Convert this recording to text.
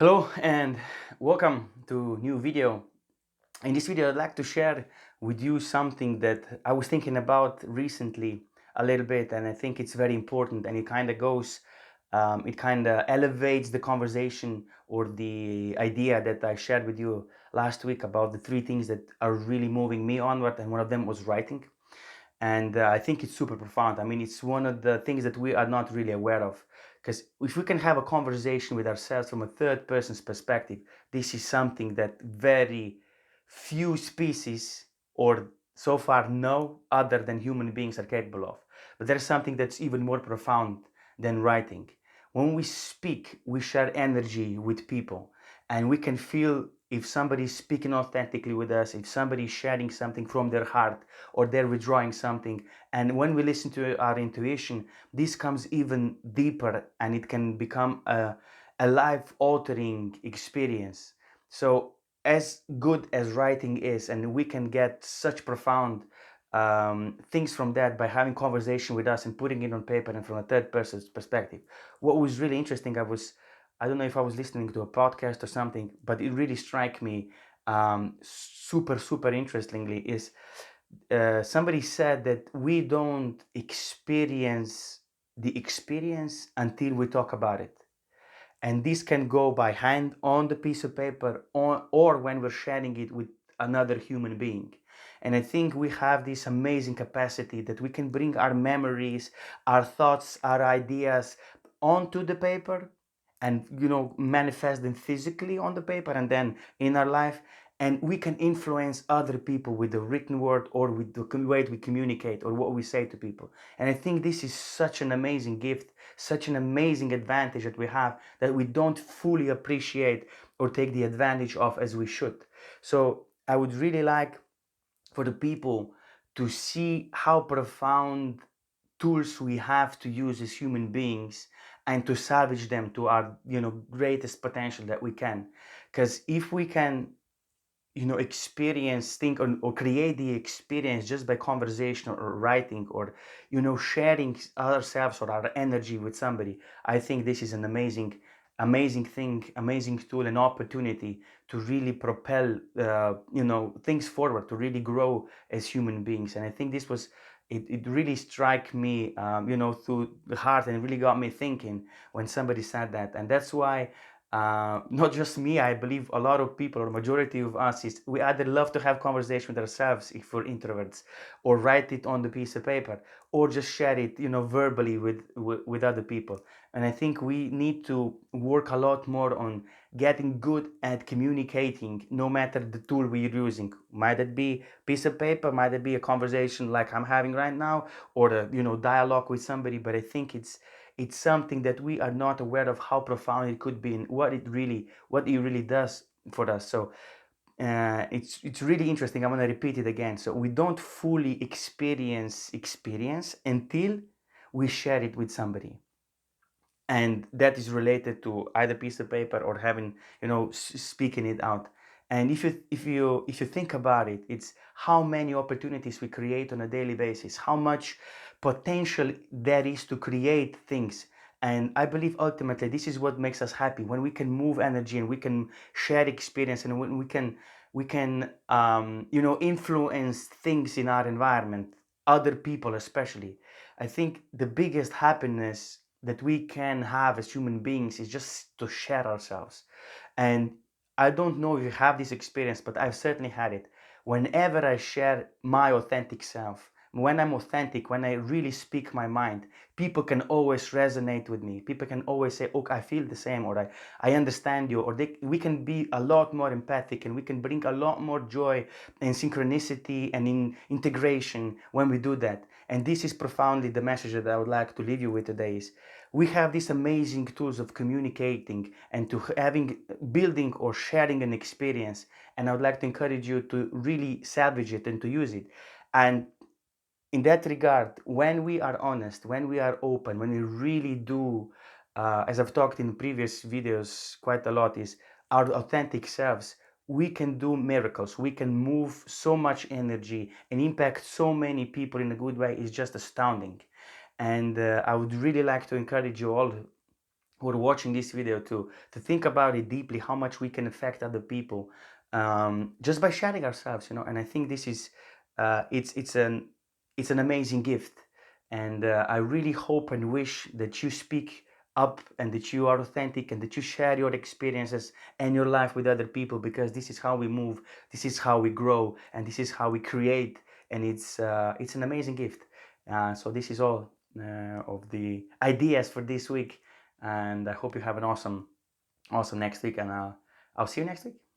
Hello and welcome to new video. In this video I'd like to share with you something that I was thinking about recently a little bit, and I think it's very important, and it kind of goes it kind of elevates the conversation or the idea that I shared with you last week about the three things that are really moving me onward, and one of them was writing. And I think it's super profound. I mean, it's one of the things that we are not really aware of, because if we can have a conversation with ourselves from a third person's perspective, this is something that very few species, or so far no other than human beings, are capable of. But there's something that's even more profound than writing. When we speak, we share energy with people, and we can feel if somebody's speaking authentically with us, if somebody's sharing something from their heart, or they're withdrawing something. And when we listen to our intuition, this comes even deeper, and it can become a life altering experience. So as good as writing is, and we can get such profound things from that by having conversation with us and putting it on paper and from a third person's perspective. What was really interesting, I don't know if I was listening to a podcast or something, but it really struck me super interestingly, is somebody said that we don't experience the experience until we talk about it. And this can go by hand on the piece of paper, or when we're sharing it with another human being. And I think we have this amazing capacity that we can bring our memories, our thoughts, our ideas onto the paper, and manifest them physically on the paper and then in our life. And we can influence other people with the written word, or with the way we communicate, or what we say to people. And I think this is such an amazing gift, such an amazing advantage that we have, that we don't fully appreciate or take the advantage of as we should. So I would really like for the people to see how profound tools we have to use as human beings, and to salvage them to our greatest potential that we can. Because if we can experience, think, or create the experience just by conversation or writing, or sharing ourselves or our energy with somebody, I think this is an amazing thing, amazing tool and opportunity to really propel things forward, to really grow as human beings. And I think this was it really struck me through the heart, and it really got me thinking when somebody said that. And that's why not just me, I believe a lot of people, or majority of us, is we either love to have conversation with ourselves if we're introverts, or write it on the piece of paper, or just share it verbally with other people. And I think we need to work a lot more on getting good at communicating, no matter the tool we're using. Might it be piece of paper, might it be a conversation like I'm having right now, or a dialogue with somebody. But I think it's something that we are not aware of how profound it could be, and what it really does for us. So it's really interesting. I'm going to repeat it again. So we don't fully experience until we share it with somebody, and that is related to either piece of paper or having speaking it out. And if you think about it, it's how many opportunities we create on a daily basis, how much potential there is to create things. And I believe ultimately this is what makes us happy, when we can move energy and we can share experience, and when we can influence things in our environment, other people especially. I think the biggest happiness that we can have as human beings is just to share ourselves. And I don't know if you have this experience, but I've certainly had it. Whenever I share my authentic self, when I'm authentic, when I really speak my mind, people can always resonate with me. People can always say, "Oh, I feel the same," or I understand you," or we can be a lot more empathic, and we can bring a lot more joy and synchronicity and in integration when we do that. And this is profoundly the message that I would like to leave you with today: is we have these amazing tools of communicating and to having, building, or sharing an experience. And I would like to encourage you to really salvage it and to use it. And in that regard, when we are honest, when we are open, when we really do, as I've talked in previous videos quite a lot, is our authentic selves, we can do miracles. We can move so much energy and impact so many people in a good way. Is just astounding. And I would really like to encourage you all who are watching this video to think about it deeply, how much we can affect other people just by sharing ourselves, you know. And I think this is it's an amazing gift, and I really hope and wish that you speak up and that you are authentic and that you share your experiences and your life with other people, because this is how we move, this is how we grow, and this is how we create. And it's an amazing gift. So this is all of the ideas for this week, and I hope you have an awesome next week, and I'll see you next week.